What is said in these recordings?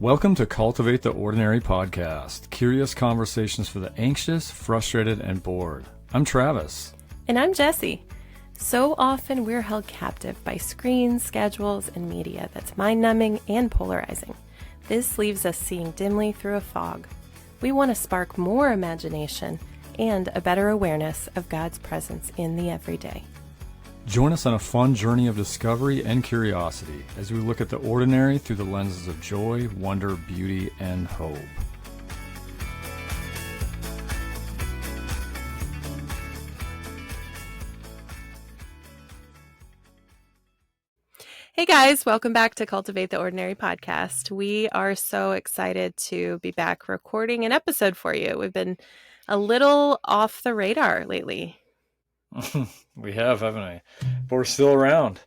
Welcome to Cultivate the Ordinary podcast, curious conversations for the anxious, frustrated, and bored. I'm Travis. And I'm Jessie. So often we're held captive by screens, schedules, and media that's mind-numbing and polarizing. This leaves us seeing dimly through a fog. We want to spark more imagination and a better awareness of God's presence in the everyday. Join us on a fun journey of discovery and curiosity as we look at the ordinary through the lenses of joy, wonder, beauty, and hope. Hey guys, welcome back to Cultivate the Ordinary podcast. We are so excited to be back recording an episode for you. We've been a little off the radar lately. We have, haven't we? But we're still around.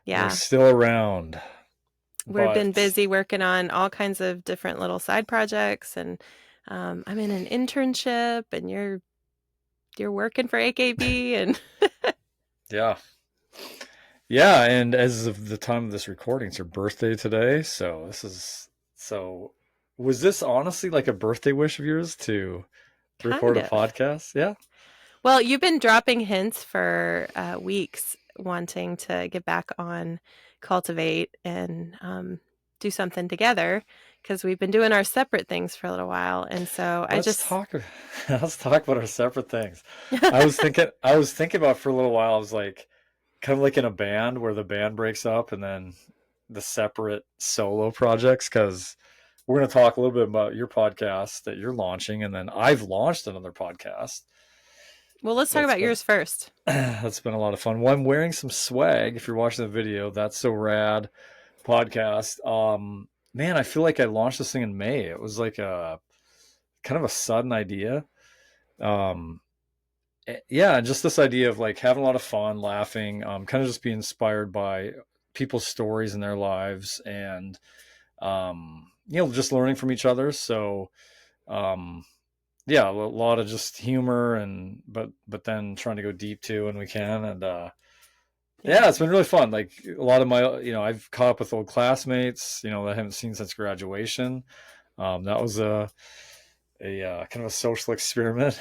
Yeah. We're still around. We've been busy working on all kinds of different little side projects, and I'm in an internship, and you're working for AKB, and Yeah, and as of the time of this recording, it's her birthday today. So was this honestly like a birthday wish of yours to record a podcast? Yeah. Well, you've been dropping hints for weeks, wanting to get back on Cultivate and do something together, because we've been doing our separate things for a little while, and so let's talk about our separate things. I was thinking about for a little while. I was like, kind of like in a band where the band breaks up and then the separate solo projects, because we're going to talk a little bit about your podcast that you're launching, and then I've launched another podcast. Well, let's talk about yours first. That's been a lot of fun. Well, I'm wearing some swag. If you're watching the video, That's So Rad podcast. Man, I feel like I launched this thing in May. It was like a kind of a sudden idea. Yeah, just this idea of like having a lot of fun, laughing, kind of just being inspired by people's stories in their lives, and just learning from each other. So yeah, a lot of just humor, and but then trying to go deep too when we can. And yeah, it's been really fun. Like a lot of my, I've caught up with old classmates, that I haven't seen since graduation. That was a kind of a social experiment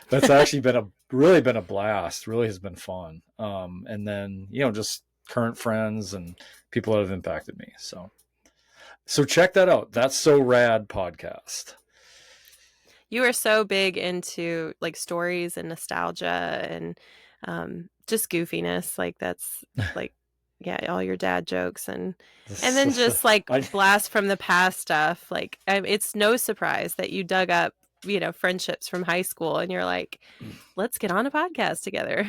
that's actually really been a blast. Really has been fun. And then just current friends and people that have impacted me. So check that out. That's So Rad podcast. You are so big into like stories and nostalgia and just goofiness. Like that's like, yeah, all your dad jokes and then just like blast from the past stuff. Like it's no surprise that you dug up, friendships from high school, and you're like, let's get on a podcast together.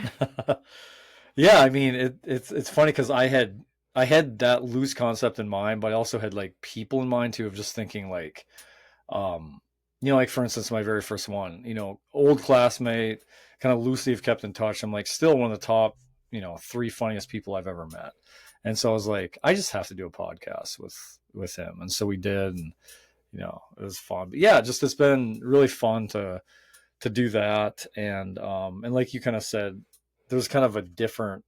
Yeah, I mean, it's funny because I had that loose concept in mind, but I also had like people in mind too, of just thinking like, like for instance, my very first one, old classmate, kind of loosely have kept in touch. I'm like still one of the top, 3 funniest people I've ever met. And so I was like, I just have to do a podcast with him. And so we did, and, it was fun. But yeah, just, it's been really fun to do that. And like you kind of said, there's kind of a different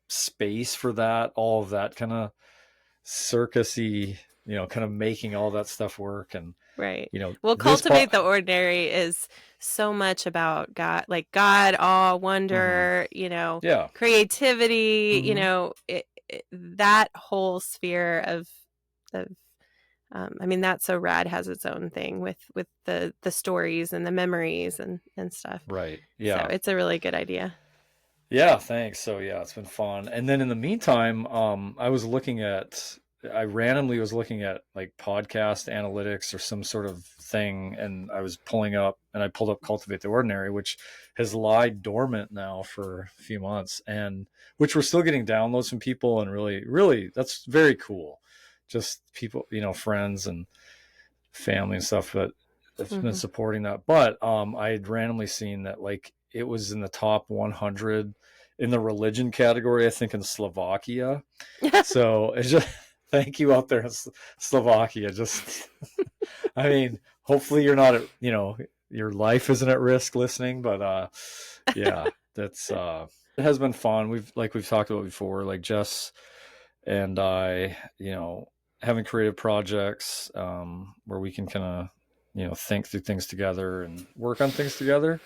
space for that, all of that kind of circusy, kind of making all that stuff work. And right. Well, Cultivate the Ordinary is so much about God, like God, awe, wonder, yeah, creativity, that whole sphere of I mean, That's So Rad has its own thing with the stories and the memories and stuff. Right. Yeah. So it's a really good idea. Yeah. Thanks. So yeah, it's been fun. And then in the meantime, I randomly was looking at like podcast analytics or some sort of thing, and I was pulled up Cultivate the Ordinary, which has lied dormant now for a few months, and which we're still getting downloads from people, and really, really, that's very cool. Just people, friends and family and stuff that have been supporting that. But I had randomly seen that like it was in the top 100 in the religion category, I think, in Slovakia. So it's just thank you out there in Slovakia. Just, I mean, hopefully you're not, your life isn't at risk listening, but yeah, that's it has been fun. We've talked about before, like Jess and I, having creative projects where we can kind of, think through things together and work on things together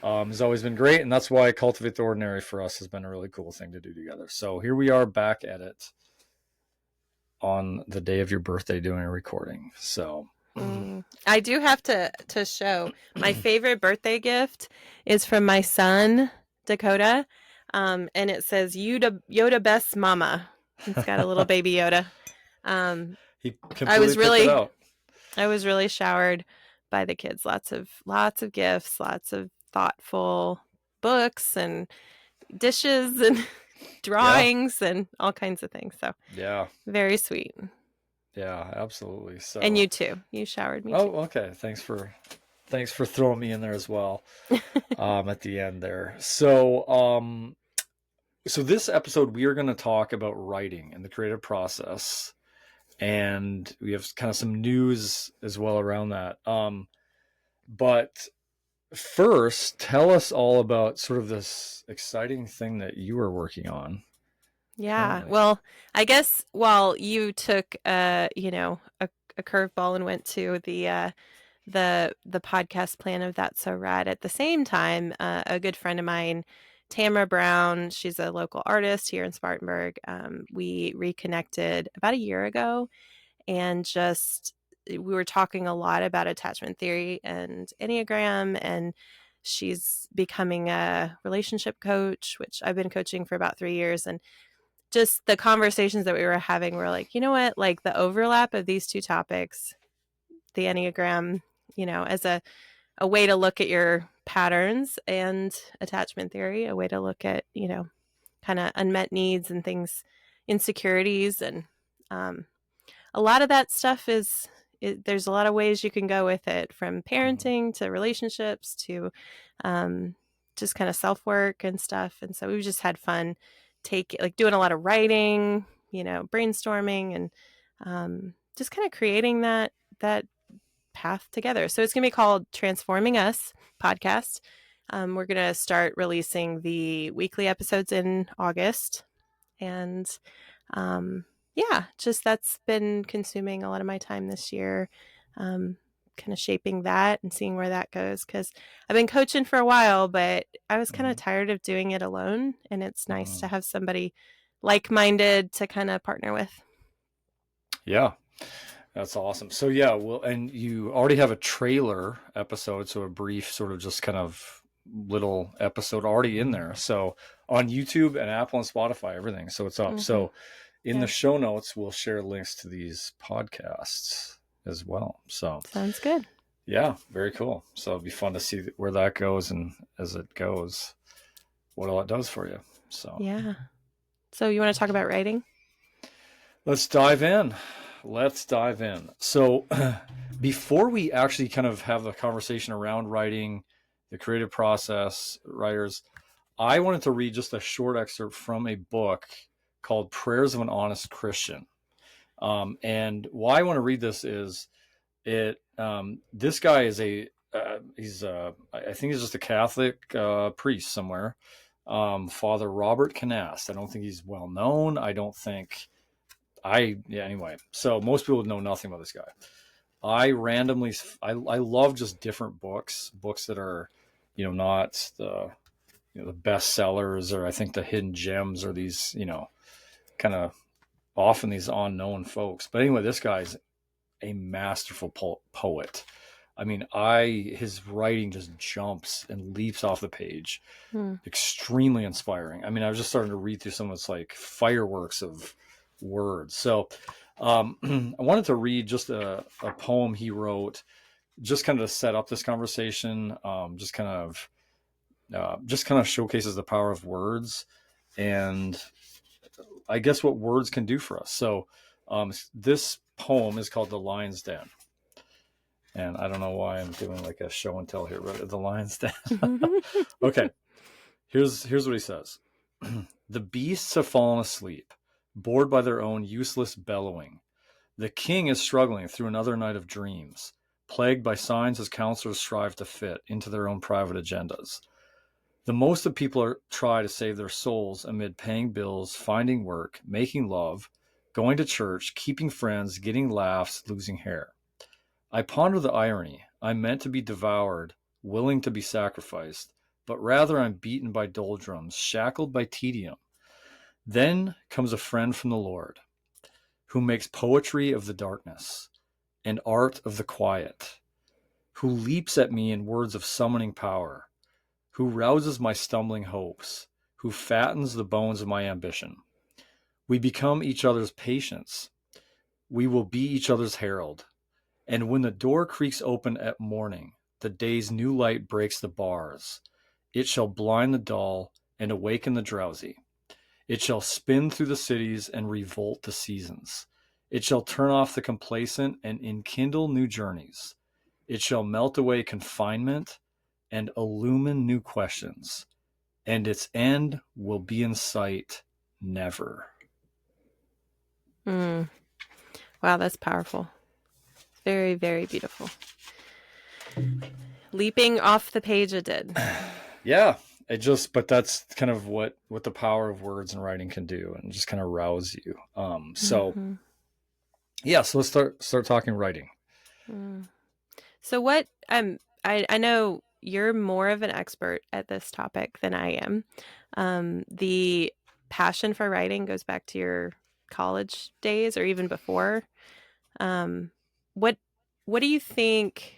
has always been great. And that's why Cultivate the Ordinary for us has been a really cool thing to do together. So here we are back at it on the day of your birthday doing a recording. So I do have to show my favorite birthday gift is from my son Dakota, and it says Yoda best mama. It's got a little baby Yoda. he I completely was picked it really out. showered by the kids. Lots of gifts, lots of thoughtful books and dishes and Yeah. drawings and all kinds of things. So Yeah. very sweet. Yeah, absolutely. And So, you too. You showered me oh, too. okay. Thanks for throwing me in there as well. At the end there. So this episode we are going to talk about writing and the creative process, and we have kind of some news as well around that. But first, tell us all about sort of this exciting thing that you are working on Yeah. currently. Well, I guess while you took a curveball and went to the podcast plan of That's So Rad, at the same time, a good friend of mine, Tamara Brown, she's a local artist here in Spartanburg. We reconnected about a year ago, and just we were talking a lot about attachment theory and Enneagram, and she's becoming a relationship coach, which I've been coaching for about 3 years. And just the conversations that we were having were like, you know what, like the overlap of these two topics, the Enneagram, as a way to look at your patterns, and attachment theory, a way to look at, kind of unmet needs and things, insecurities. And um, a lot of that stuff there's a lot of ways you can go with it, from Mhm. parenting to relationships to um, just kind of self work and stuff. And so we've just had fun doing a lot of writing, brainstorming, and just kind of creating that path together. So it's going to be called Transforming Us podcast. We're going to start releasing the weekly episodes in August. And um, yeah, just that's been consuming a lot of my time this year, um, kind of shaping that and seeing where that goes. Because I've been coaching for a while, but I was kind of Mhm. tired of doing it alone. And it's nice to Mhm. have somebody like minded to kind of partner with. Yeah, that's awesome. So yeah, well, and you already have a trailer episode, so a brief sort of just kind of little episode already in there. So on YouTube and Apple and Spotify, everything. So it's up. Mm-hmm. So in the Yeah, show notes, we'll share links to these podcasts as well. So sounds good. yeah, very cool. So it'll be fun to see where that goes, and as it goes, what all it does for you. So Yeah. So you want to talk about writing? let's dive in. Let's dive in. So, before we actually kind of have the conversation around writing, the creative process, writers, I wanted to read just a short excerpt from a book called Prayers of an Honest Christian. And why I want to read this is this guy is I think he's just a Catholic priest somewhere. Father Robert Canast. I don't think he's well known. I don't think yeah, anyway. So most people know nothing about this guy. I love just different books that are, not the best sellers, or I think the hidden gems, or these, kind of often these unknown folks. But anyway, this guy's a masterful poet. I mean, his writing just jumps and leaps off the page. Hmm. Extremely inspiring. I mean, I was just starting to read through some of its like fireworks of words. So I wanted to read just a poem he wrote, just kind of to set up this conversation. Just kind of showcases the power of words, and I guess what words can do for us. So this poem is called "The Lion's Den," and I don't know why I'm doing like a show and tell here, but "The Lion's Den." Okay, here's what he says. The beasts have fallen asleep, bored by their own useless bellowing. The king is struggling through another night of dreams, plagued by signs his counselors strive to fit into their own private agendas. The most of people try to save their souls amid paying bills, finding work, making love, going to church, keeping friends, getting laughs, losing hair. I ponder the irony. I'm meant to be devoured, willing to be sacrificed, but rather I'm beaten by doldrums, shackled by tedium. Then comes a friend from the Lord, who makes poetry of the darkness and art of the quiet, who leaps at me in words of summoning power, who rouses my stumbling hopes, who fattens the bones of my ambition. We become each other's patience. We will be each other's herald. And when the door creaks open at morning, the day's new light breaks the bars. It shall blind the dull and awaken the drowsy. It shall spin through the cities and revolt the seasons. It shall turn off the complacent and enkindle new journeys. It shall melt away confinement and illumine new questions. And its end will be in sight never. Mm. Wow, that's powerful. Very, very beautiful. Leaping off the page it did. Yeah, but that's kind of what the power of words and writing can do, and just kind of rouse you. So let's start talking writing. So what I know you're more of an expert at this topic than I am. The passion for writing goes back to your college days or even before. What do you think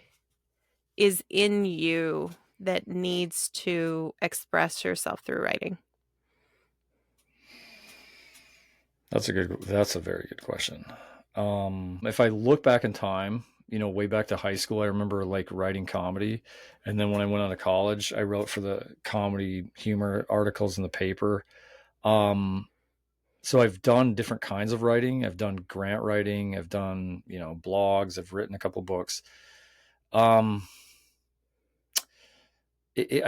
is in you that needs to express yourself through writing? That's a very good question. If I look back in time, way back to high school, I remember like writing comedy. And then when I went on to college, I wrote for the comedy humor articles in the paper. So I've done different kinds of writing. I've done grant writing. I've done, blogs. I've written a couple books. I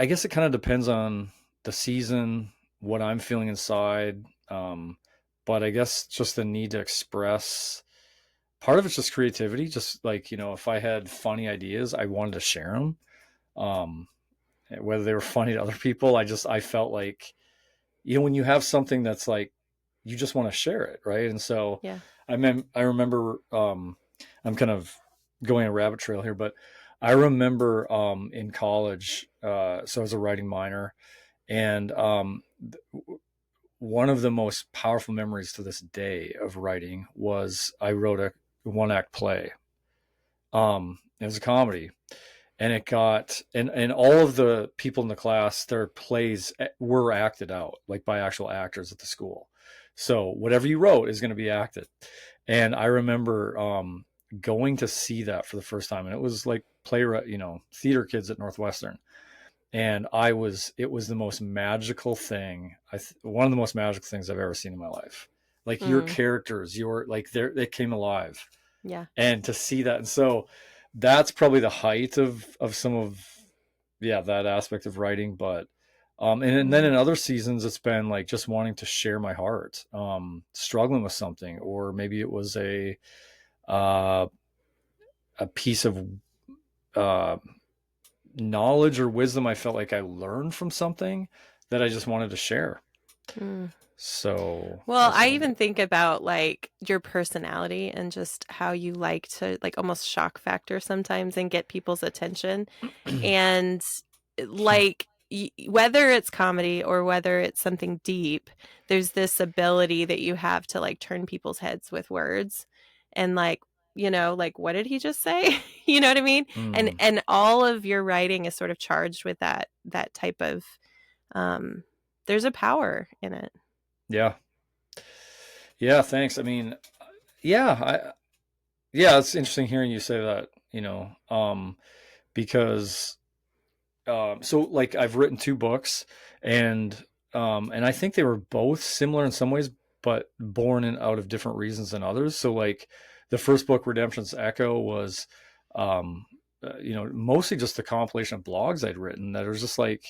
guess it kind of depends on the season, what I'm feeling inside. But I guess just the need to express. Part of it's just creativity. Just like, if I had funny ideas, I wanted to share them. Whether they were funny to other people, I felt like, when you have something that's like, you just want to share it. Right. And so Yeah. I remember, I'm kind of going a rabbit trail here, but I remember, in college, so I was a writing minor, and, one of the most powerful memories to this day of writing was I wrote a one act play. It was a comedy, and it got, and all of the people in the class, their plays were acted out like by actual actors at the school. So whatever you wrote is going to be acted. And I remember, going to see that for the first time, and it was like playwright, theater kids at Northwestern. And it was the most magical thing. One of the most magical things I've ever seen in my life. Like your characters, they came alive. Yeah. And to see that. And so that's probably the height of some of, that aspect of writing. But, and then in other seasons, it's been like just wanting to share my heart, struggling with something, or maybe it was a piece of, knowledge or wisdom I felt like I learned from something that I just wanted to share. So, well, I even think about like your personality and just how you like to like almost shock factor sometimes and get people's attention. And like whether it's comedy or whether it's something deep, there's this ability that you have to like turn people's heads with words and like, like what did he just say? You know what I mean? And all of your writing is sort of charged with that type of there's a power in it. Yeah. Yeah, thanks. I mean, it's interesting hearing you say that, because, so like I've written 2 books, and I think they were both similar in some ways, but born out of different reasons than others. So like the first book, Redemption's Echo, was, mostly just a compilation of blogs I'd written that was just like,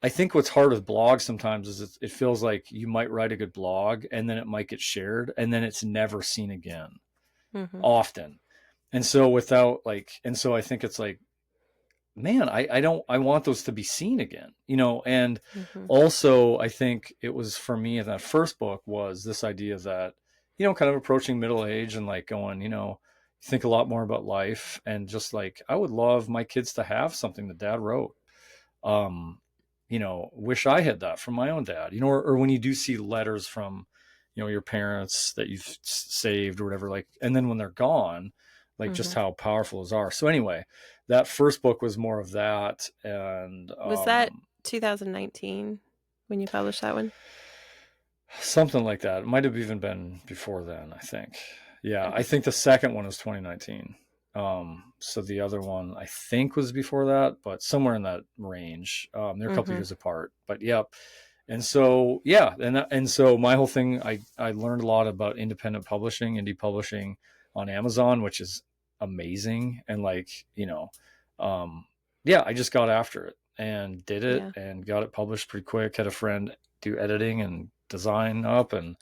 I think what's hard with blogs sometimes is it feels like you might write a good blog and then it might get shared and then it's never seen again, often. And so I think it's like, man, I want those to be seen again, also I think it was for me in that first book was this idea that kind of approaching middle age and like going, think a lot more about life, and just like, I would love my kids to have something that dad wrote. um wish I had that from my own dad, or when you do see letters from, your parents that you've saved or whatever, like, and then when they're gone, like, just Mhm. how powerful those are. So anyway, that first book was more of that. And Was that 2019 when you published that one? something like that. It might have even been before then, I think. Yeah, I Okay. think the second one was 2019. So the other one I think was before that, but somewhere in that range. They're a couple Mhm. years apart, but yep. And so yeah, and so my whole thing, I learned a lot about independent publishing, indie publishing on Amazon, which is amazing. And like, um, yeah, I just got after it and did it Yeah. and got it published pretty quick. Had a friend do editing and design up, and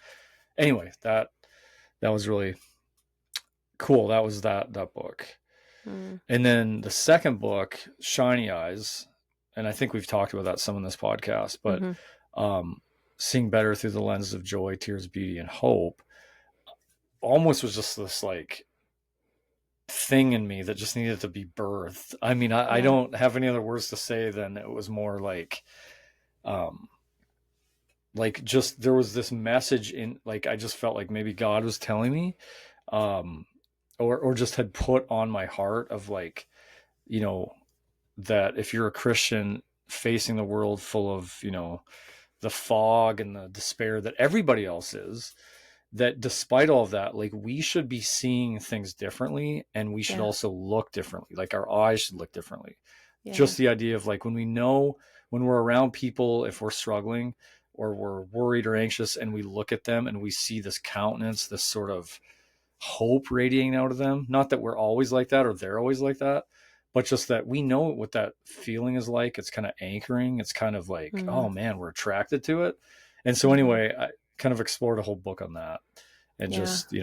anyway, that was really cool. That was that book. Mm. And then the second book, Shiny Eyes, and I think we've talked about that some in this podcast, but Mhm. um, seeing better through the lenses of joy, tears, beauty, and hope almost was just this like thing in me that just needed to be birthed. I mean, I Yeah. don't have any other words to say than it was more um, like just there was this message in, like, I just felt like maybe God was telling me, um, or just had put on my heart of like, you know, that if you're a Christian facing the world full of, the fog and the despair that everybody else is, that despite all of that, like, we should be seeing things differently, and we should Yeah. also look differently. Like, our eyes should look differently. Yeah. Just the idea of like, when we're around people, if we're struggling or we're worried or anxious, and we look at them and we see this countenance, this sort of hope radiating out of them. Not that we're always like that or they're always like that, but just that we know what that feeling is like. It's kind of anchoring. It's kind of like, Mm. oh man, we're attracted to it. And so Mhm. anyway, I kind of explored a whole book on that, and Yeah. just,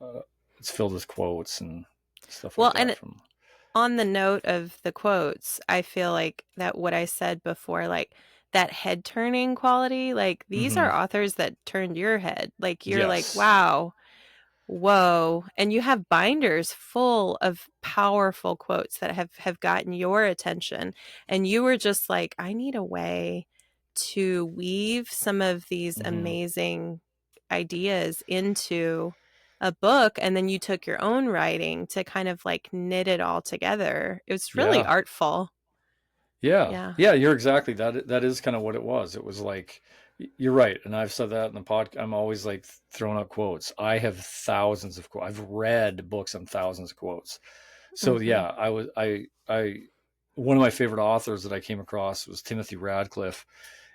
uh, it's filled with quotes and stuff like Well, that and from. on the note of the quotes, I feel like that what I said before, like that head turning quality, like these Hmm. are authors that turned your head. Like you're like, Yes. wow, whoa. And you have binders full of powerful quotes that have gotten your attention. And you were just like, I need a way to weave some of these Hmm. amazing ideas into a book. And then you took your own writing to kind of like knit it all together. It was really Yeah. artful. Yeah, Yeah. yeah, you're exactly that. That is kind of what it was. It was like, you're right, and I've said that in the podcast. I'm always like throwing up quotes. I have thousands of quotes. I've read books on thousands of quotes. So Hmm. yeah, I one of my favorite authors that I came across was Timothy Radcliffe,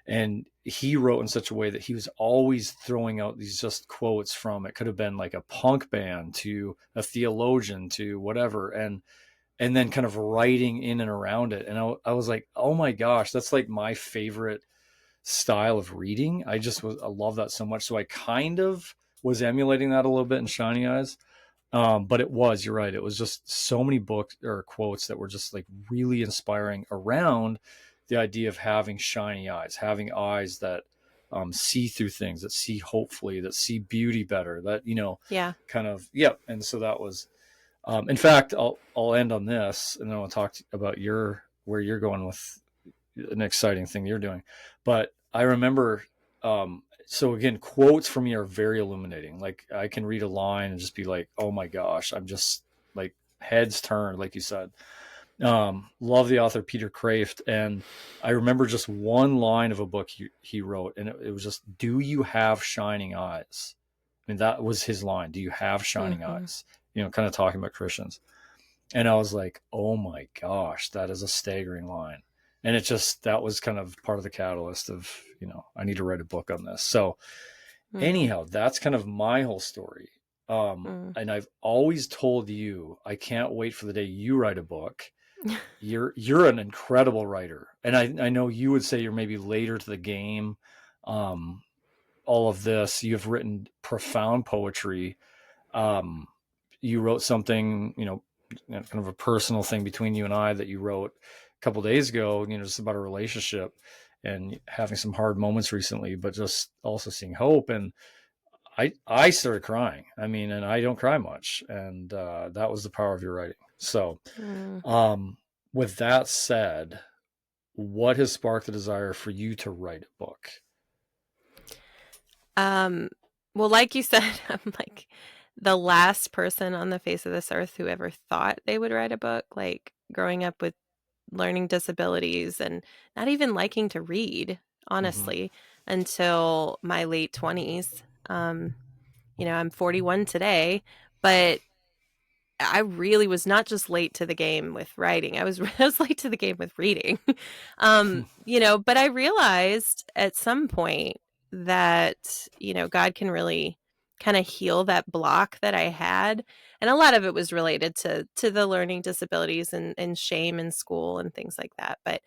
and he wrote in such a way that he was always throwing out these just quotes from, it could have been like a punk band to a theologian to whatever, and then kind of writing in and around it. And I was like, oh my gosh, that's like my favorite style of reading. I love that so much. So I kind of was emulating that a little bit in Shiny Eyes. But you're right. It was just so many books or quotes that were just like really inspiring around the idea of having shiny eyes, having eyes that see through things, that see hopefully, that see beauty better, that, Yeah. kind of, yep. And so that was, in fact, I'll end on this, and then I'll talk about where you're going with an exciting thing you're doing. But I remember, so again, quotes for me are very illuminating. Like, I can read a line and just be like, oh my gosh, I'm just like, heads turned, like you said. Love the author Peter Kraft, and I remember just one line of a book he wrote, and it was just, "Do you have shining eyes?" I mean, that was his line. Do you have shining Hmm. eyes? Kind of talking about Christians. And I was like, oh my gosh, that is a staggering line. And that was kind of part of the catalyst of, I need to write a book on this. So Mm. anyhow, that's kind of my whole story. Mm. And I've always told you, I can't wait for the day you write a book. You're an incredible writer. And I know you would say you're maybe later to the game. Um, all of this, you've written profound poetry. Um, you wrote something, kind of a personal thing between you and I that you wrote a couple days ago, just about a relationship and having some hard moments recently, but just also seeing hope. And I started crying. I mean, and I don't cry much, and that was the power of your writing. So, Mm. um, with that said, what has sparked the desire for you to write a book? Um, well, like you said, I'm like the last person on the face of this earth who ever thought they would write a book. Like growing up with learning disabilities and not even liking to read, Mm-hmm. honestly, until my late 20s. I'm 41 today, but I really was not just late to the game with writing. I was late to the game with reading. But I realized at some point that, God can really kind of heal that block that I had. And a lot of it was related to the learning disabilities and shame in school and things like that. But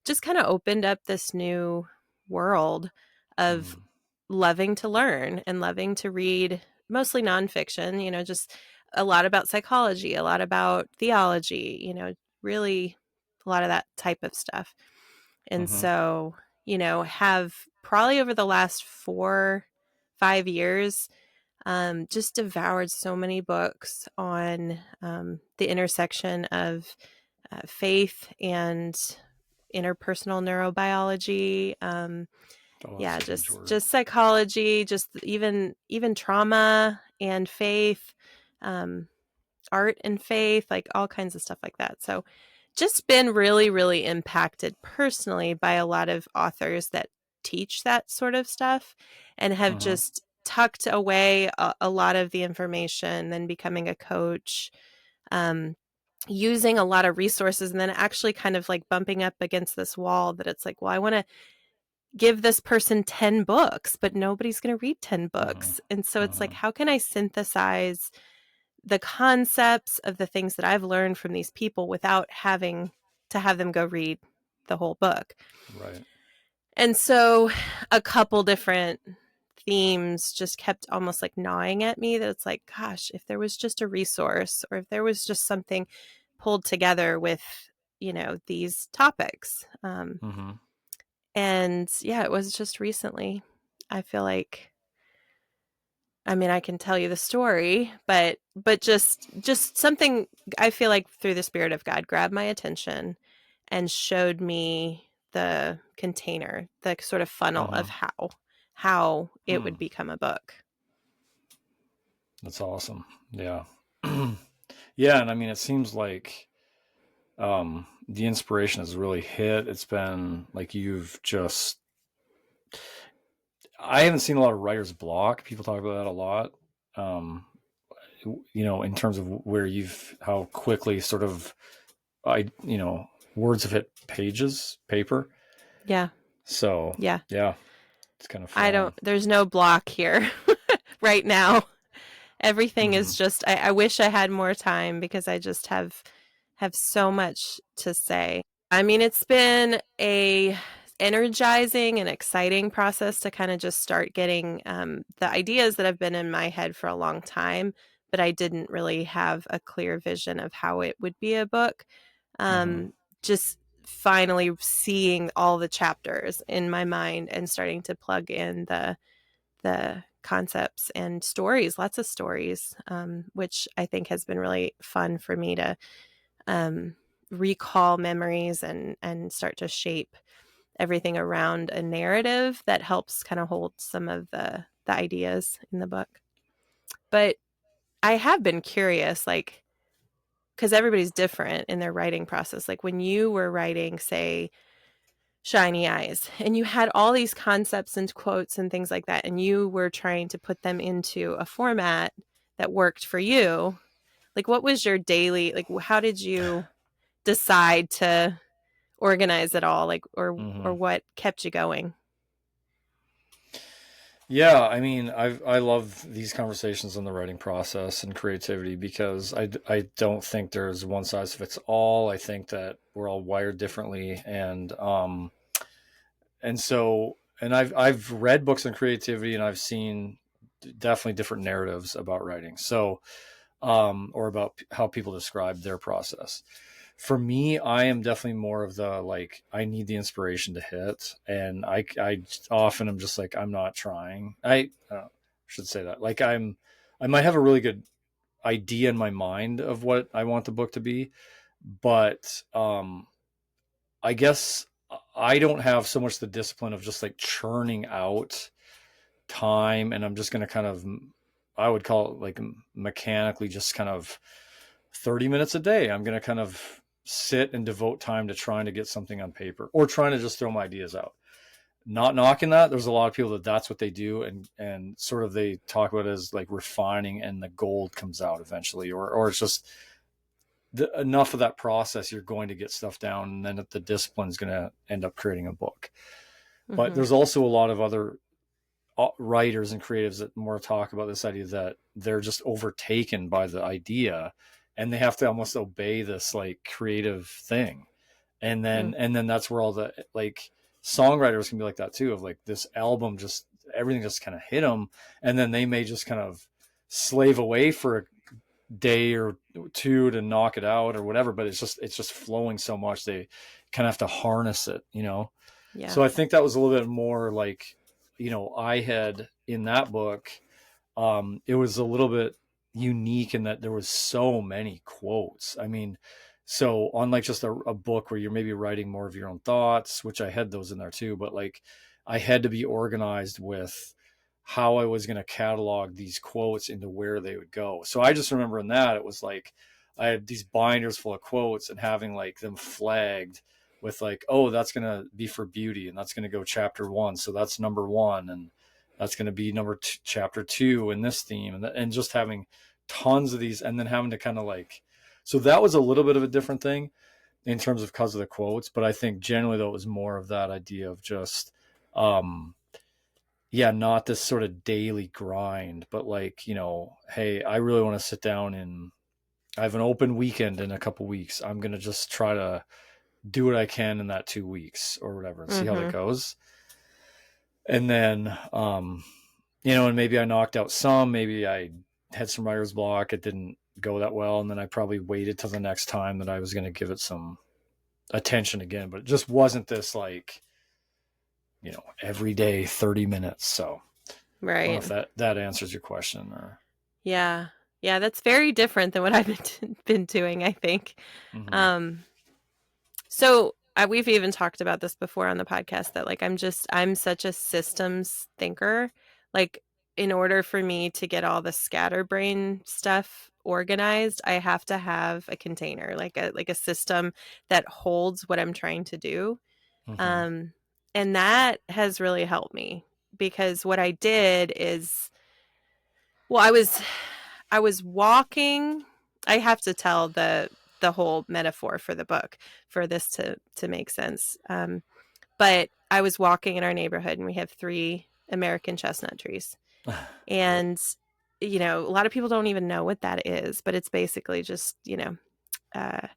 just kind of opened up this new world of Mm, loving to learn and loving to read mostly nonfiction, just a lot about psychology, a lot about theology, really a lot of that type of stuff. And mm-hmm. so, have probably over the last 5 years, just devoured so many books on the intersection of faith and interpersonal neurobiology. Oh, that's Yeah, a huge just word. just psychology, just even trauma and faith, um, art and faith, like all kinds of stuff like that. So just been really, really impacted personally by a lot of authors that teach that sort of stuff and have Mm-hmm. just tucked away a lot of the information, then becoming a coach, um, using a lot of resources, and then actually kind of like bumping up against this wall that it's like, well, I want to give this person 10 books, but nobody's going to read 10 Mm-hmm. books. And so it's like, Mm-hmm. how can I synthesize the concepts of the things that I've learned from these people without having to have them go read the whole book? Right. And so a couple different themes just kept almost like gnawing at me that it's like, gosh, if there was just a resource or if there was just something pulled together with, these topics. Mm-hmm. And yeah, it was just recently. I feel like, I mean, I can tell you the story, but just something I feel like through the spirit of God grabbed my attention and showed me the container, the sort of funnel Mm-hmm. of how it Hmm. would become a book. That's awesome. Yeah. Yeah, and I mean, it seems like the inspiration has really hit. It's been like you've just. I haven't seen a lot of writer's block. People talk about that a lot. Um, in terms of where you've how quickly sort of words have hit paper. Yeah. So Yeah. yeah, it's kind of fun. There's no block here right now. Everything Mm-hmm. is just, I wish I had more time because I just have so much to say. I mean, it's been a energizing and exciting process to kind of just start getting the ideas that have been in my head for a long time, but I didn't really have a clear vision of how it would be a book. Mm-hmm. Just finally seeing all the chapters in my mind and starting to plug in the concepts and stories, lots of stories, which I think has been really fun for me to um, recall memories and start to shape everything around a narrative that helps kind of hold some of the ideas in the book. But I have been curious, like, because everybody's different in their writing process. Like when you were writing, say, Shiny Eyes, and you had all these concepts and quotes and things like that, and you were trying to put them into a format that worked for you. Like, what was your daily, like, how did you decide to organize it all, like, Mm-hmm. or what kept you going? Yeah, I mean, I love these conversations on the writing process and creativity because I don't think there's one size fits all. I think that we're all wired differently, and so and I've read books on creativity and I've seen definitely different narratives about writing. So or about how people describe their process. For me, I am definitely more of the like I need the inspiration to hit, and I often am just like I'm not trying. should say that. Like I might have a really good idea in my mind of what I want the book to be, but I guess I don't have so much the discipline of just like churning out time, and I'm just going to kind of, I would call it like mechanically just kind of 30 minutes a day. I'm going to kind of sit and devote time to trying to get something on paper or trying to just throw my ideas out. Not knocking that. There's a lot of people that that's what they do, and sort of they talk about it as like refining, and the gold comes out eventually, or it's just enough of that process. You're going to get stuff down, and then the discipline is going to end up creating a book. But Mm-hmm. there's also a lot of other writers and creatives that more talk about this idea that they're just overtaken by the idea, and they have to almost obey this like creative thing, and then that's where all the like songwriters can be like that too, of like this album just everything just kind of hit them, and then they may just kind of slave away for a day or two to knock it out or whatever, but it's just flowing so much they kind of have to harness it, you know. Yeah. So I think that was a little bit more like, you know, I had in that book, it was a little bit unique in that there was so many quotes. I mean, so unlike just a book where you're maybe writing more of your own thoughts, which I had those in there too, but like I had to be organized with how I was going to catalog these quotes into where they would go. So I just remember in that it was like I had these binders full of quotes and having like them flagged with like, oh, that's going to be for beauty, and that's going to go chapter 1. So that's number 1, and that's going to be chapter 2 in this theme, and just having tons of these, and then having to kind of like, so that was a little bit of a different thing in terms of because of the quotes. But I think generally though, it was more of that idea of just, yeah, not this sort of daily grind, but like, you know, hey, I really want to sit down and I have an open weekend in a couple weeks. I'm going to just try to do what I can in that 2 weeks or whatever and see how that Mm-hmm. goes. And then, you know, and maybe I knocked out some, maybe I had some writer's block. It didn't go that well. And then I probably waited till the next time that I was going to give it some attention again, but it just wasn't this like, you know, every day, 30 minutes. So I don't know Right. if that answers your question or. Yeah. Yeah, that's very different than what I've been doing, I think. Mm-hmm. Um, so we've even talked about this before on the podcast that like I'm such a systems thinker. Like in order for me to get all the scatterbrain stuff organized, I have to have a container, like a system that holds what I'm trying to do. Mm-hmm. Um, and that has really helped me because what I did is, well, I was walking. I have to tell the whole metaphor for the book for this to make sense. But I was walking in our neighborhood, and we have 3 American chestnut trees, Yep. and you know, a lot of people don't even know what that is, but it's basically just, you know, uh,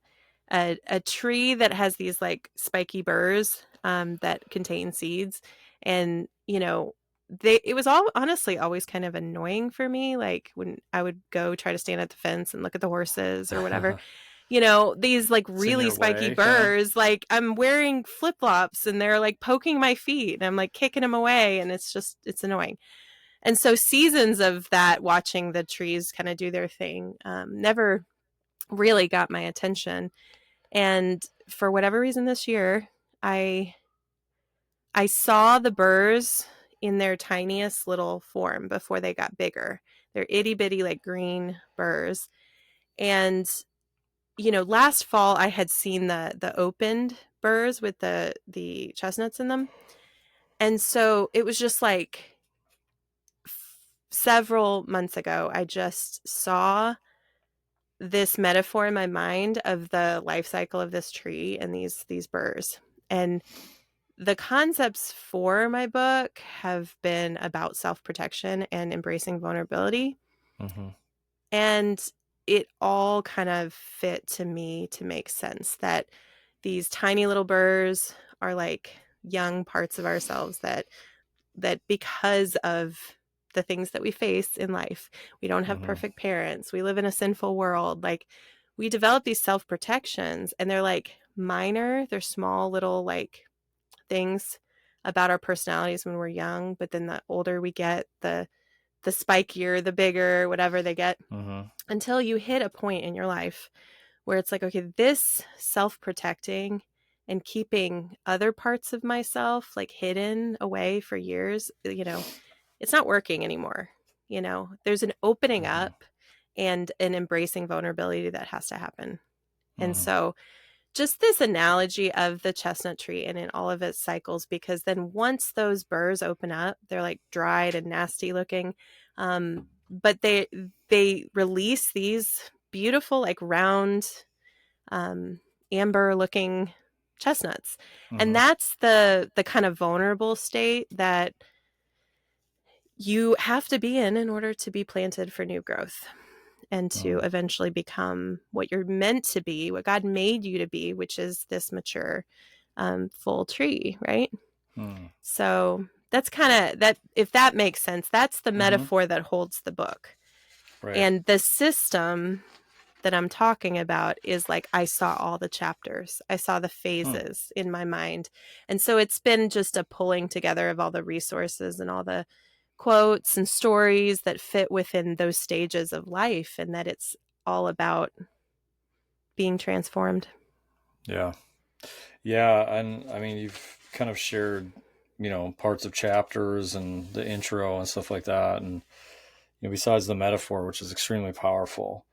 a tree that has these like spiky burrs that contain seeds, and you know, it was all honestly always kind of annoying for me, like when I would go try to stand at the fence and look at the horses or whatever, you know, these like It's in really your spiky way, kind of. burrs, like I'm wearing flip-flops and they're like poking my feet and I'm like kicking them away, and it's annoying. And so seasons of that, watching the trees kind of do their thing, never really got my attention. And for whatever reason this year, I I saw the burrs in their tiniest little form before they got bigger. They're itty bitty like green burrs. And you know, last fall I had seen the opened burrs with the chestnuts in them. And so it was just like several months ago I just saw this metaphor in my mind of the life cycle of this tree and these burrs. And the concepts for my book have been about self-protection and embracing vulnerability. Mm-hmm. And it all kind of fit to me to make sense that these tiny little burrs are like young parts of ourselves that because of the things that we face in life, we don't have Mm-hmm. perfect parents, we live in a sinful world, like we develop these self-protections, and they're like minor, they're small little like things about our personalities when we're young, but then the older we get, the the spikier, the bigger, whatever they get, Mm-hmm. until you hit a point in your life where it's like, okay, this self-protecting and keeping other parts of myself like hidden away for years, it's not working anymore. There's an opening Mm-hmm. up and an embracing vulnerability that has to happen. And Mm-hmm. so just this analogy of the chestnut tree and in all of its cycles, because then once those burrs open up, they're like dried and nasty looking. But they release these beautiful, like round, amber looking chestnuts. And Mm-hmm. that's the kind of vulnerable state that you have to be in order to be planted for new growth and to Mm-hmm. eventually become what you're meant to be, what God made you to be, which is this mature, full tree, right? Mm-hmm. So that's kind of that, if that makes sense, that's the Mm-hmm. metaphor that holds the book. Right. And the system that I'm talking about is like, I saw all the chapters, I saw the Hmm. phases in my mind. And so it's been just a pulling together of all the resources and all the quotes and stories that fit within those stages of life, and that it's all about being transformed. Yeah. Yeah. And I mean, you've kind of shared, parts of chapters and the intro and stuff like that. And, besides the metaphor, which is extremely powerful.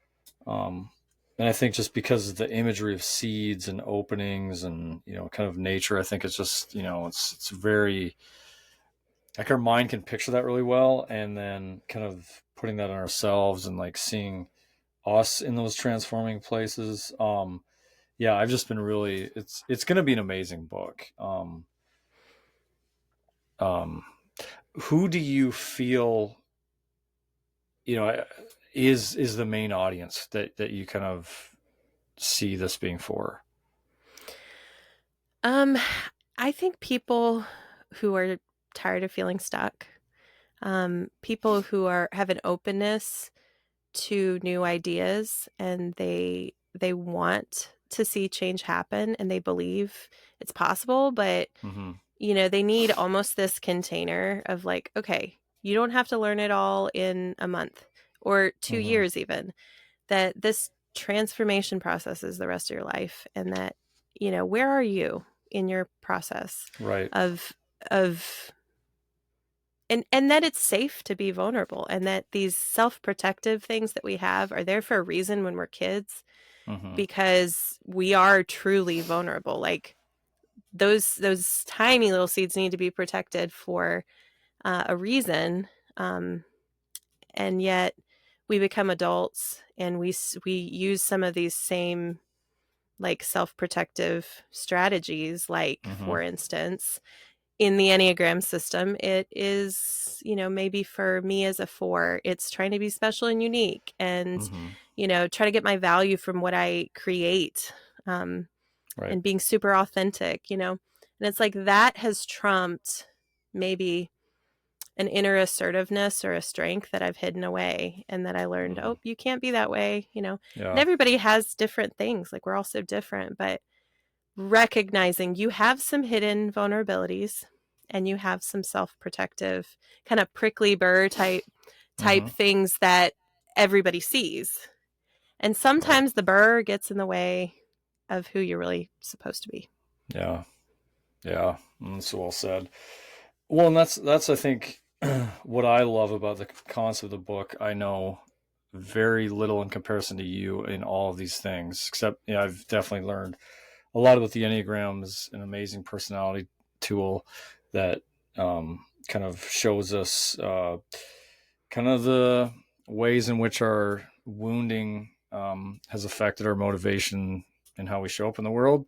Um, and I think just because of the imagery of seeds and openings and, kind of nature, I think it's just, it's very, like our mind can picture that really well. And then kind of putting that on ourselves and like seeing us in those transforming places. Yeah, I've just been really, it's going to be an amazing book. Um, who do you feel, you know, is the main audience that you kind of see this being for? Um, I think people who are tired of feeling stuck, people who have an openness to new ideas, and they want to see change happen, and they believe it's possible, but Mm-hmm. they need almost this container of like, okay, you don't have to learn it all in a month or 2 Mm-hmm. years even. That this transformation process is the rest of your life, and that where are you in your process Right. of of and that it's safe to be vulnerable, and that these self-protective things that we have are there for a reason when we're kids, Mm-hmm. because we are truly vulnerable. Like those tiny little seeds need to be protected for a reason, um, and yet we become adults and we use some of these same like self-protective strategies, like Mm-hmm. for instance in the Enneagram system, it is, maybe for me as a 4, it's trying to be special and unique, and, Mm-hmm. try to get my value from what I create, um, Right. and being super authentic. And it's like that has trumped maybe an inner assertiveness or a strength that I've hidden away, and that I learned, Mm. oh, you can't be that way. And Yeah. everybody has different things. Like we're all so different, but recognizing you have some hidden vulnerabilities and you have some self-protective kind of prickly burr type Mm-hmm. things that everybody sees. And Right. sometimes the burr gets in the way of who you're really supposed to be. Yeah. Yeah. That's well said. Well, and that's I think what I love about the concept of the book. I know very little in comparison to you in all of these things, except I've definitely learned a lot about the Enneagram is an amazing personality tool that kind of shows us kind of the ways in which our wounding has affected our motivation and how we show up in the world,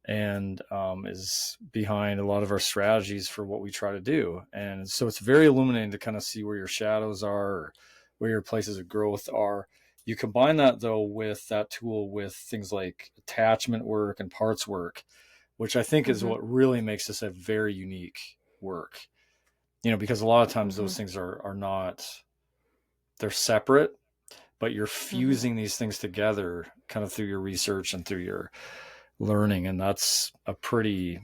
and is behind a lot of our strategies for what we try to do. And so it's very illuminating to kind of see where your shadows are, or where your places of growth are. You combine that though with that tool with things like attachment work and parts work, which I think is Mm-hmm. what really makes this a very unique work. Because a lot of times Mm-hmm. those things are not, they're separate, but you're Mm-hmm. fusing these things together kind of through your research and through your learning. And that's a pretty,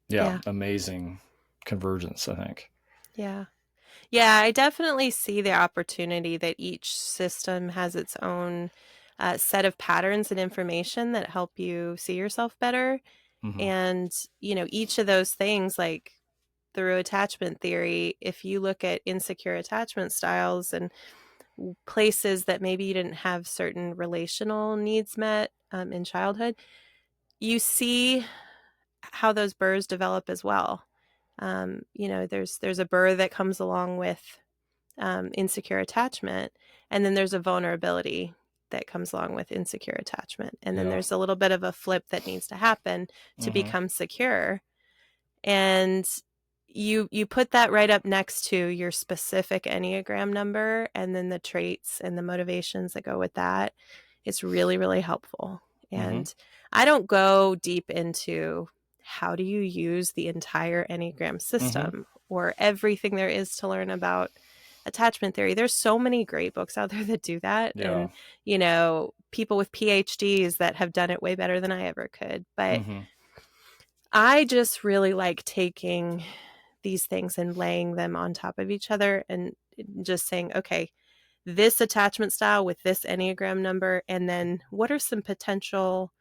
yeah, Yeah. amazing convergence, I think. Yeah. Yeah, I definitely see the opportunity that each system has its own set of patterns and information that help you see yourself better. Mm-hmm. And, each of those things, like through attachment theory, if you look at insecure attachment styles and places that maybe you didn't have certain relational needs met in childhood, you see how those burrs develop as well. There's a burr that comes along with insecure attachment, and then there's a vulnerability that comes along with insecure attachment, and then Yeah. there's a little bit of a flip that needs to happen to Mm-hmm. become secure. And you put that right up next to your specific Enneagram number and then the traits and the motivations that go with that. It's really, really helpful. Mm-hmm. And I don't go deep into how do you use the entire Enneagram Mm-hmm. system or everything there is to learn about attachment theory. There's so many great books out there that do that. Yeah. And, people with PhDs that have done it way better than I ever could. But Mm-hmm. I just really like taking these things and laying them on top of each other and just saying, okay, this attachment style with this Enneagram number, and then what are some potential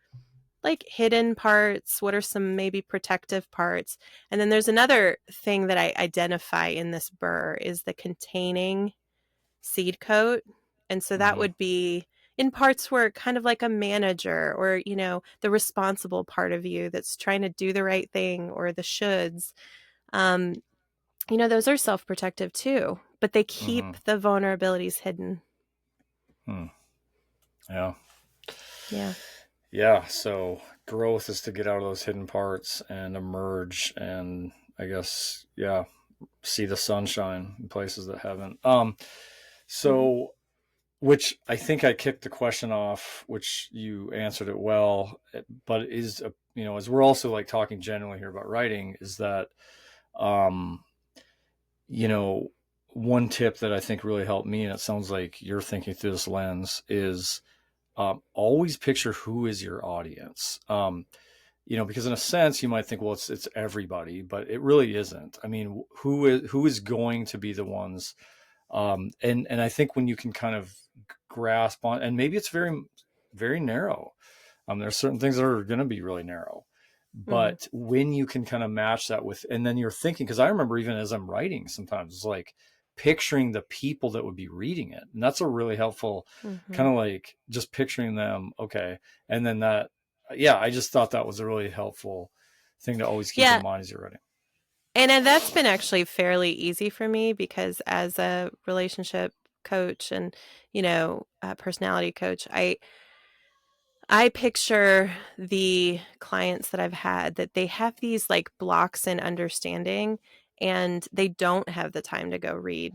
like hidden parts? What are some maybe protective parts? And then there's another thing that I identify in this burr is the containing seed coat. And so that Mm-hmm. would be in parts where kind of like a manager or, the responsible part of you that's trying to do the right thing or the shoulds. Um, those are self protective too, but they Mm-hmm. keep the vulnerabilities hidden. Hmm. Yeah. Yeah. Yeah. So growth is to get out of those hidden parts and emerge, and I guess, yeah, see the sunshine in places that haven't. Mm-hmm. So, which I think I kicked the question off, which you answered it well, but is, as we're also like talking generally here about writing, is that, um, you know, one tip that I think really helped me, and it sounds like you're thinking through this lens, is always picture who is your audience. Because in a sense you might think, well, it's everybody, but it really isn't. I mean, who is going to be the ones, and I think when you can kind of grasp on, and maybe it's very, very narrow. There's certain things that are going to be really narrow, Mm-hmm. but when you can kind of match that with, and then you're thinking, because I remember even as I'm writing, sometimes it's like picturing the people that would be reading it, and that's a really helpful Mm-hmm. kind of like just picturing them. Okay, and then that, yeah, I just thought that was a really helpful thing to always keep in Yeah. mind as you're writing. And that's been actually fairly easy for me because as a relationship coach and, a personality coach, I picture the clients that I've had that they have these like blocks in understanding and they don't have the time to go read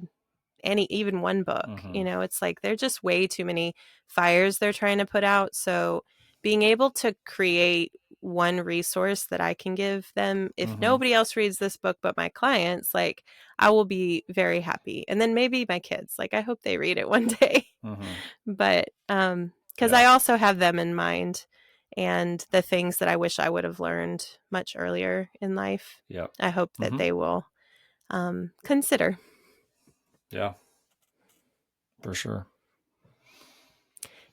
even one book. Mm-hmm. It's like they're just way too many fires they're trying to put out. So being able to create one resource that I can give them, if Mm-hmm. nobody else reads this book but my clients, like I will be very happy. And then maybe my kids, like I hope they read it one day. Mm-hmm. But because Yeah. I also have them in mind and the things that I wish I would have learned much earlier in life, Yeah. I hope that Mm-hmm. they will consider. Yeah, for sure.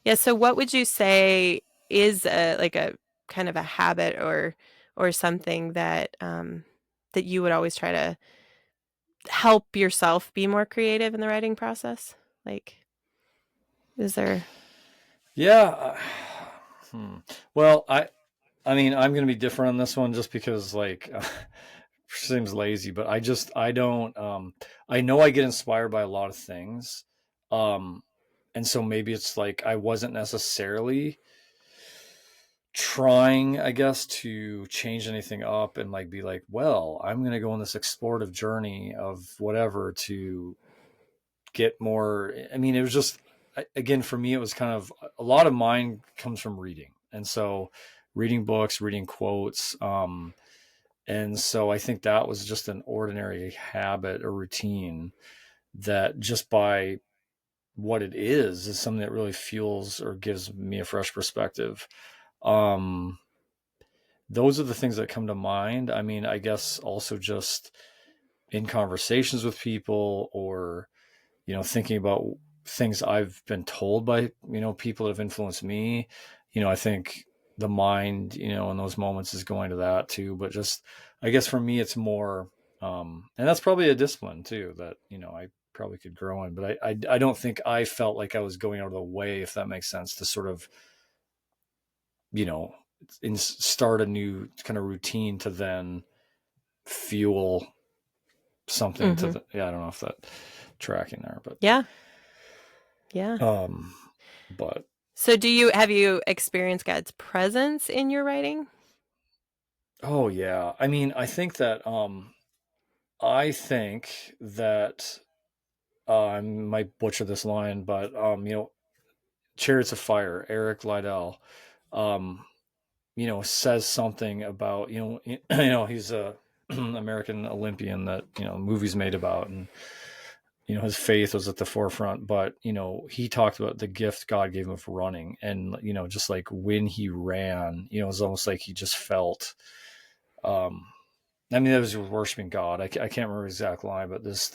Yeah. So, what would you say is a kind of a habit or something that you would always try to help yourself be more creative in the writing process? Like, is there? Yeah. Hmm. Well, I mean, I'm going to be different on this one just because, like, seems lazy, but I don't, I know I get inspired by a lot of things. Um, and so maybe it's like I wasn't necessarily trying, I guess, to change anything up and like be like, well, I'm going to go on this explorative journey of whatever to get more. I mean, it was just, again, for me, it was kind of a lot of mine comes from reading. And so reading books, reading quotes. And so I think that was just an ordinary habit or routine that just by what it is something that really fuels or gives me a fresh perspective. Um, those are the things that come to mind. I mean, I guess also just in conversations with people, or thinking about things I've been told by people that have influenced me. I think the mind in those moments is going to that too. But just, I guess for me it's more, and that's probably a discipline too that I probably could grow in. But I don't think I felt like I was going out of the way, if that makes sense, to sort of you know start a new kind of routine to then fuel something to Mm-hmm. the, yeah, I don't know if that tracking there, but Yeah. Yeah. um but So have you experienced God's presence in your writing? oh yeah, I mean, I think that I might butcher this line, but Chariots of Fire, Eric Liddell, um says something about he's a American Olympian that movies made about, and his faith was at the forefront. But he talked about the gift God gave him of running, and just like when he ran, it was almost like he just felt, um I mean, that was worshiping God. I can't remember the exact line, but that's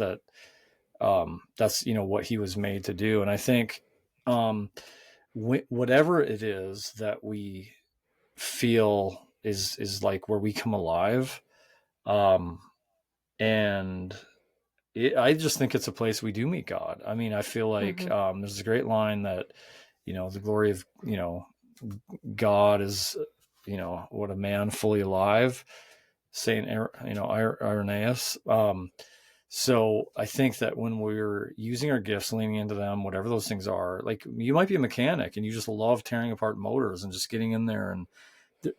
what he was made to do. And I think, um whatever it is that we feel is like where we come alive, um and I just think it's a place we do meet God. I mean, I feel like, Mm-hmm. there's a great line that the glory of God is what a man fully alive, Saint Irenaeus. So I think that when we're using our gifts, leaning into them, whatever those things are, like you might be a mechanic and you just love tearing apart motors and just getting in there, and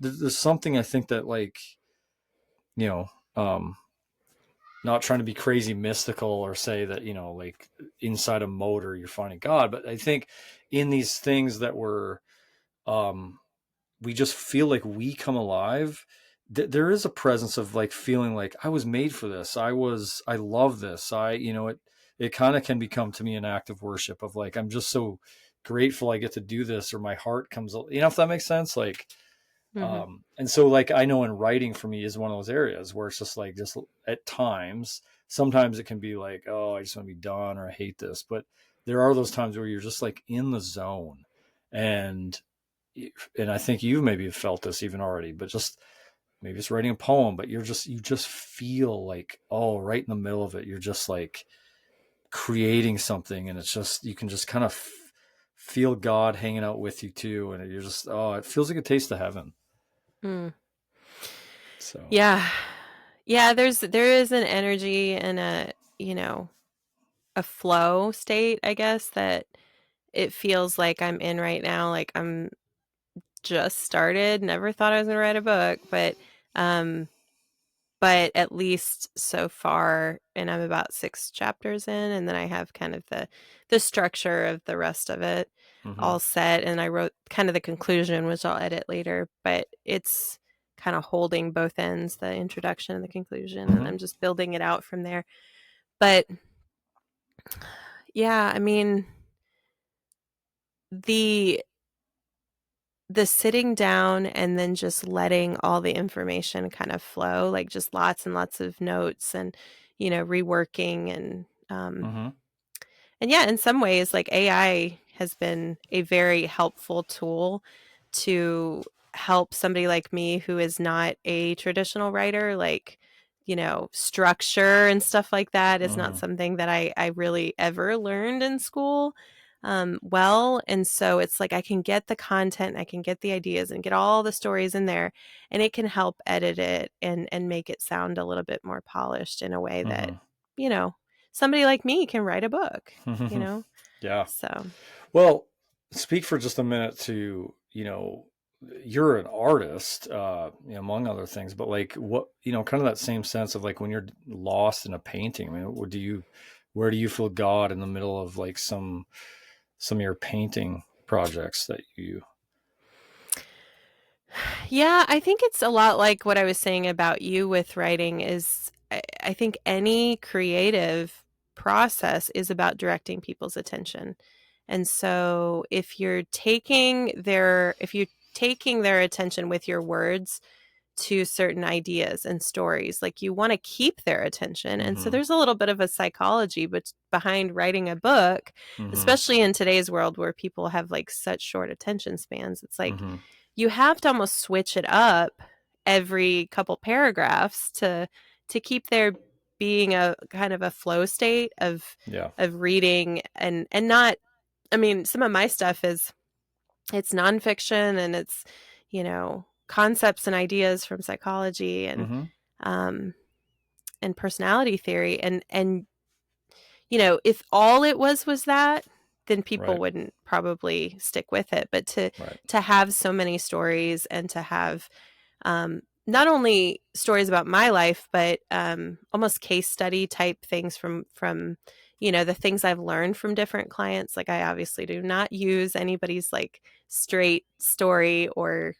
there's something, I think, that, like, you know um not trying to be crazy mystical or say that like inside a motor you're finding God, but I think in these things that um we just feel like we come alive. There is a presence of like feeling like I was made for this. I love this. It kind of can become to me an act of worship of like, I'm just so grateful I get to do this, or my heart comes, if that makes sense. Like, Mm-hmm. and so, like, I know in writing for me is one of those areas where it's just like, just at times, sometimes it can be like, oh, I just want to be done, or I hate this. But there are those times where you're just like in the zone. And, and I think you maybe have felt this even already, but just maybe it's writing a poem, but you just feel like, oh, right in the middle of it, you're just like creating something. And it's just, you can just kind of feel God hanging out with you too. And you're just, oh, it feels like a taste of heaven. Mm. So. Yeah. Yeah, there is an energy and a flow state, I guess, that it feels like I'm in right now. Like I'm just started, never thought I was going to write a book, um but at least so far, and I'm about 6 chapters in, and then I have kind of the structure of the rest of it Hmm. all set, and I wrote kind of the conclusion, which I'll edit later, but it's kind of holding both ends, the introduction and the conclusion, and Hmm. I'm just building it out from there. But yeah, I mean, the the sitting down and then just letting all the information kind of flow, like just lots and lots of notes and, reworking Hmm. and yeah, in some ways, like AI has been a very helpful tool to help somebody like me who is not a traditional writer, like, structure and stuff like that is not Hmm. something that I really ever learned in school. Well, and so it's like I can get the content, I can get the ideas and get all the stories in there, and it can help edit it and make it sound a little bit more polished in a way that, Hmm. you know, somebody like me can write a book, you Hmm. know? Yeah. So, Well, speak for just a minute to, you're an artist, among other things, but like what, kind of that same sense of like when you're lost in a painting, I mean, where do you feel God in the middle of like some of your painting projects that you, yeah, I think it's a lot like what I was saying about you with writing is I think any creative process is about directing people's attention. And so if you're taking their attention with your words, to certain ideas and stories. Like, you want to keep their attention. And so Mm-hmm. there's a little bit of a psychology behind writing a book, Mm-hmm. especially in today's world where people have like such short attention spans. It's like Mm-hmm. you have to almost switch it up every couple paragraphs to keep there being a kind of a flow state Yeah. of reading. And not, I mean, some of my stuff is, it's nonfiction, and it's, concepts and ideas from psychology Mm-hmm. um and personality theory. And if all it was that, then people Right. wouldn't probably stick with it. But to Right. to have so many stories, and to have not only stories about my life, but almost case study type things from the things I've learned from different clients. Like, I obviously do not use anybody's like straight story or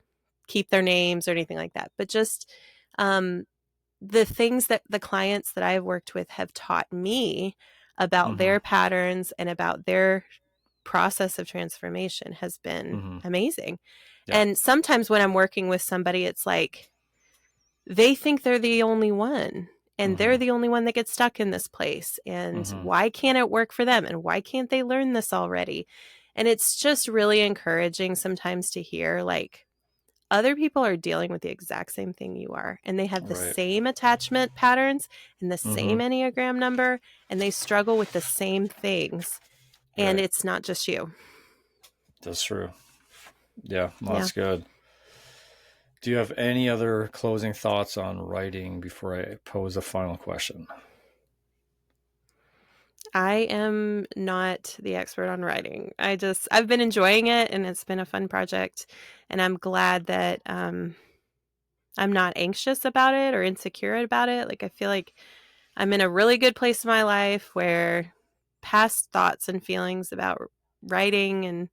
keep their names or anything like that, but just um, the things that the clients that I've worked with have taught me about Mm-hmm. their patterns and about their process of transformation has been Mm-hmm. amazing. Yeah. And sometimes when I'm working with somebody, it's like they think they're the only one, and Mm-hmm. they're the only one that gets stuck in this place. And Mm-hmm. why can't it work for them? And why can't they learn this already? And it's just really encouraging sometimes to hear like other people are dealing with the exact same thing you are, and they have the Right. same attachment patterns and the Mm-hmm. same Enneagram number, and they struggle with the same things. And Right. it's not just you. That's true. Yeah, well, Yeah. that's good. Do you have any other closing thoughts on writing before I pose a final question? I am not the expert on writing. I've been enjoying it, and it's been a fun project. And I'm glad that I'm not anxious about it or insecure about it. Like, I feel like I'm in a really good place in my life where past thoughts and feelings about writing and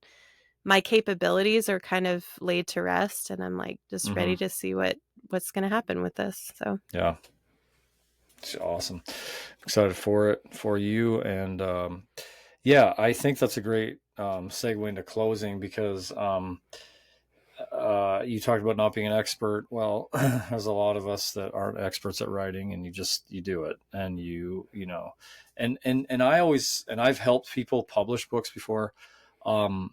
my capabilities are kind of laid to rest. And I'm like just Mm-hmm. ready to see what's going to happen with this. So Yeah, it's awesome. Excited for it, for you. And yeah, I think that's a great segue into closing because you talked about not being an expert. Well, there's a lot of us that aren't experts at writing, and you do it, and and I've helped people publish books before. Um,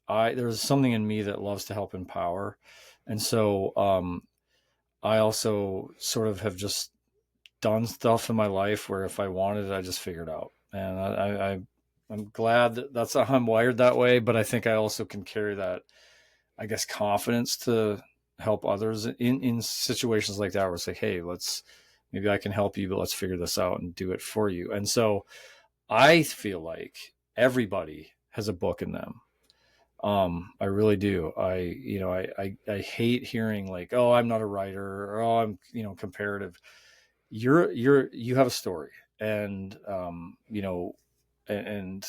there's something in me that loves to help empower, and so I also sort of have just done stuff in my life where if I wanted it, I just figured out, and I'm glad that that's how I'm wired that way. But I think I also can carry that, I guess, confidence to help others in situations like that where it's like, hey, maybe I can help you, but let's figure this out and do it for you. And so I feel like everybody has a book in them. I really do. I hate hearing like, oh, I'm not a writer, or oh, I'm, comparative. You have a story, and and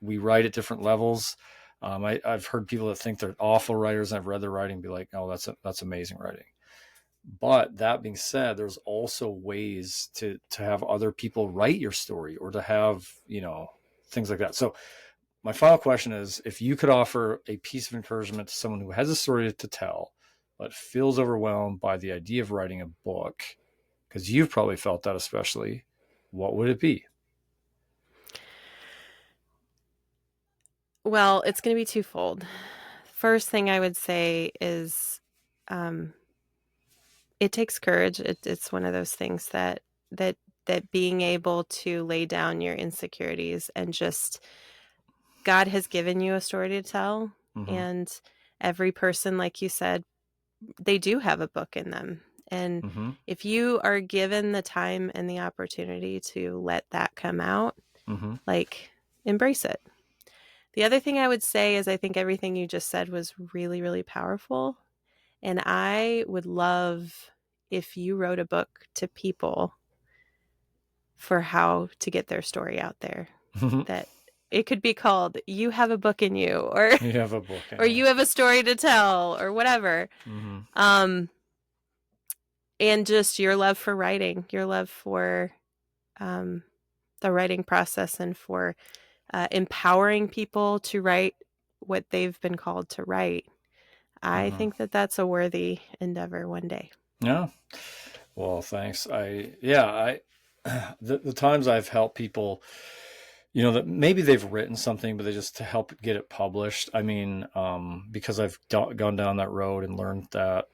we write at different levels. I've heard people that think they're awful writers, and I've read their writing, be like, oh, that's amazing writing. But that being said, there's also ways to have other people write your story, or to have things like that. So my final question is, if you could offer a piece of encouragement to someone who has a story to tell but feels overwhelmed by the idea of writing a book, because you've probably felt that especially, what would it be? well, it's going to be twofold. First thing I would say is um, it takes courage. It's one of those things that that being able to lay down your insecurities and just, God has given you a story to tell. Mm-hmm. And every person, like you said, they do have a book in them. And Mm-hmm. if you are given the time and the opportunity to let that come out, Mm-hmm. like, embrace it. The other thing I would say is I think everything you just said was really, really powerful. And I would love if you wrote a book to people for how to get their story out there. That it could be called "You Have a Book in You," or You have a book or in you. "You Have a Story to Tell," or whatever. Mm-hmm. Um, and just your love for writing, your love for um, the writing process, and for empowering people to write what they've been called to write. I Mm-hmm. think that that's a worthy endeavor one day. Yeah. Well, thanks. The times I've helped people, that maybe they've written something, but they just to help get it published. I mean, because I've gone down that road and learned that,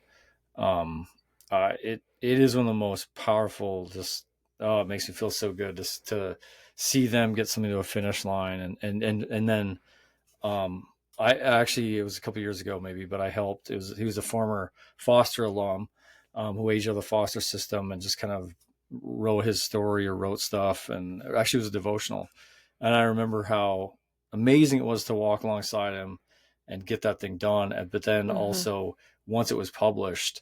um, it is one of the most powerful, just, oh, it makes me feel so good just to see them get something to a finish line. And then, um, I actually, it was a couple years ago maybe, but I helped. He was a former foster alum, who aged out of the foster system and just kind of wrote his story or wrote stuff. And actually, it was a devotional. And I remember how amazing it was to walk alongside him and get that thing done. But then Mm-hmm. also, once it was published,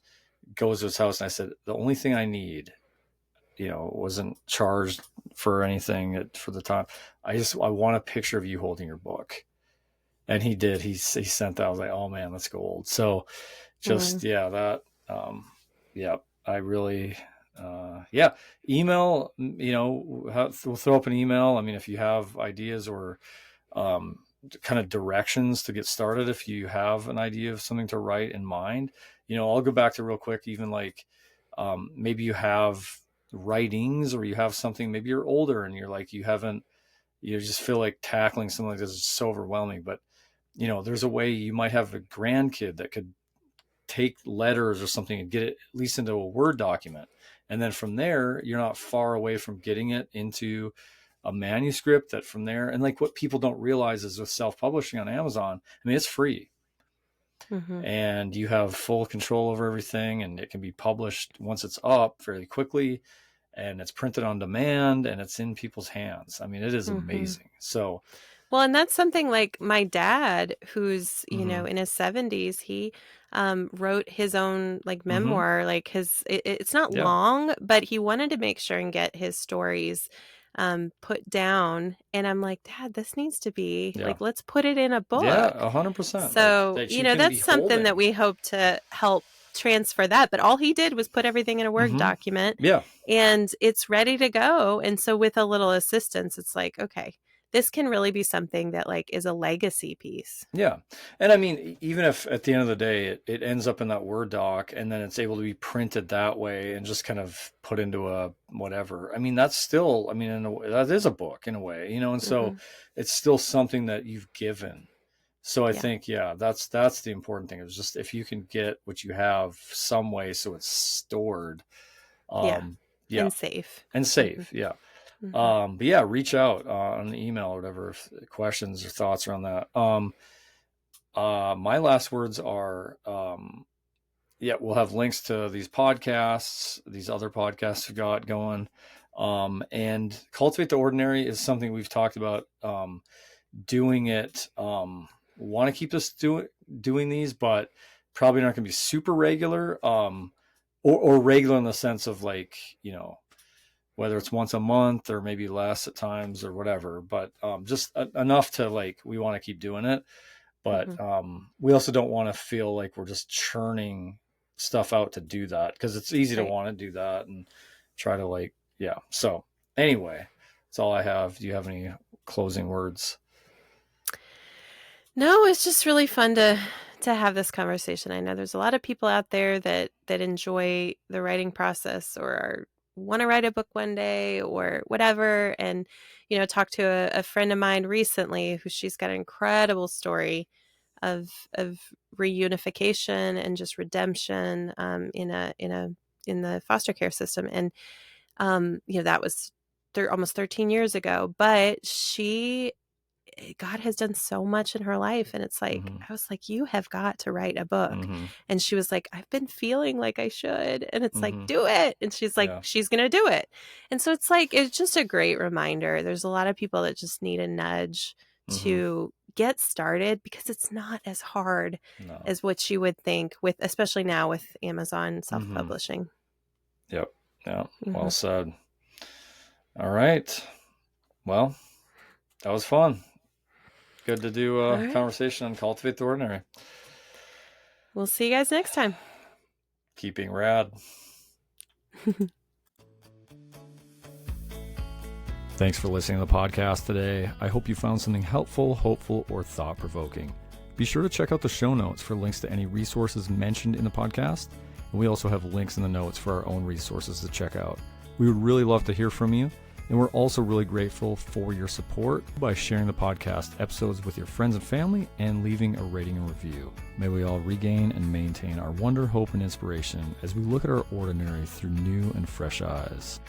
goes to his house and I said, the only thing I need, wasn't charged for anything for the time. I want a picture of you holding your book. And he did. He sent that. I was like, oh man, that's gold. So just, Mm. yeah, that, yeah, I really, yeah, email, we'll throw up an email. I mean, if you have ideas or, um, kind of directions to get started, if you have an idea of something to write in mind, I'll go back to real quick, even like, maybe you have writings or you have something, maybe you're older and you're like, you just feel like tackling something like this is so overwhelming, but there's a way you might have a grandkid that could take letters or something and get it at least into a Word document. And then from there, you're not far away from getting it into a manuscript that from there. And like what people don't realize is with self-publishing on Amazon, I mean, it's free Mm-hmm. and you have full control over everything and it can be published once it's up fairly quickly and it's printed on demand and it's in people's hands. I mean, it is Mm-hmm. amazing. So, Well, and that's something like my dad, who's, mm-hmm, in his 70s, he wrote his own like mm-hmm, memoir, like it's not yeah, long, but he wanted to make sure and get his stories put down. And I'm like, Dad, this needs to be yeah. like, let's put it in a Yeah, book. 100%. So, That you can be that's something that holding. we hope to help transfer that. But all he did was put everything in a Word Hmm. document Yeah, and it's ready to go. And so with a little assistance, it's like, okay, this can really be something that like is a legacy piece. yeah. And I mean, even if at the end of the day it ends up in that Word doc and then it's able to be printed that way and just kind of put into a whatever. I mean, that's still, I mean, in a way, that is a book in a way, and so Hmm. it's still something that you've given. So I Yeah. think, yeah, that's the important thing is just if you can get what you have some way so it's stored. Yeah. Yeah, And safe. and Hmm. safe. Yeah. Hmm. But yeah, reach out on the email or whatever, if questions or thoughts around that. My last words are, yeah, we'll have links to these podcasts, these other podcasts we got going. And Cultivate the Ordinary is something we've talked about, doing it. Want to keep us doing these, but probably not going to be super regular, or regular in the sense of like, whether it's once a month or maybe less at times or whatever, but just enough to like we want to keep doing it, but Hmm. we also don't want to feel like we're just churning stuff out to do that because it's easy to Right. want to do that and try to like, yeah. So anyway, that's all I have. Do you have any closing words? No, it's just really fun to have this conversation. I know there's a lot of people out there that enjoy the writing process or want to write a book one day or whatever. And talked to a friend of mine recently who she's got an incredible story of reunification and just redemption in the foster care system. And that was almost 13 years ago. But God has done so much in her life. And it's like, Mm-hmm. I was like, you have got to write a book. Mm-hmm. And she was like, I've been feeling like I should. And it's like, Mm-hmm. do it. And she's like, Yeah. she's going to do it. And so it's like, it's just a great reminder. There's a lot of people that just need a nudge Mm-hmm. to get started because it's not as hard No. as what you would think with, especially now with Amazon Mm-hmm. self-publishing. Yep. Yeah. Well Hmm. said. All right. Well, that was fun. Good to do All a right. conversation on Cultivate the Ordinary. We'll see you guys next time. Keeping rad. Thanks for listening to the podcast today. I hope you found something helpful, hopeful, or thought-provoking. Be sure to check out the show notes for links to any resources mentioned in the podcast And we also have links in the notes for our own resources to check out. We would really love to hear from you. And we're also really grateful for your support by sharing the podcast episodes with your friends and family and leaving a rating and review. May we all regain and maintain our wonder, hope, and inspiration as we look at our ordinary through new and fresh eyes.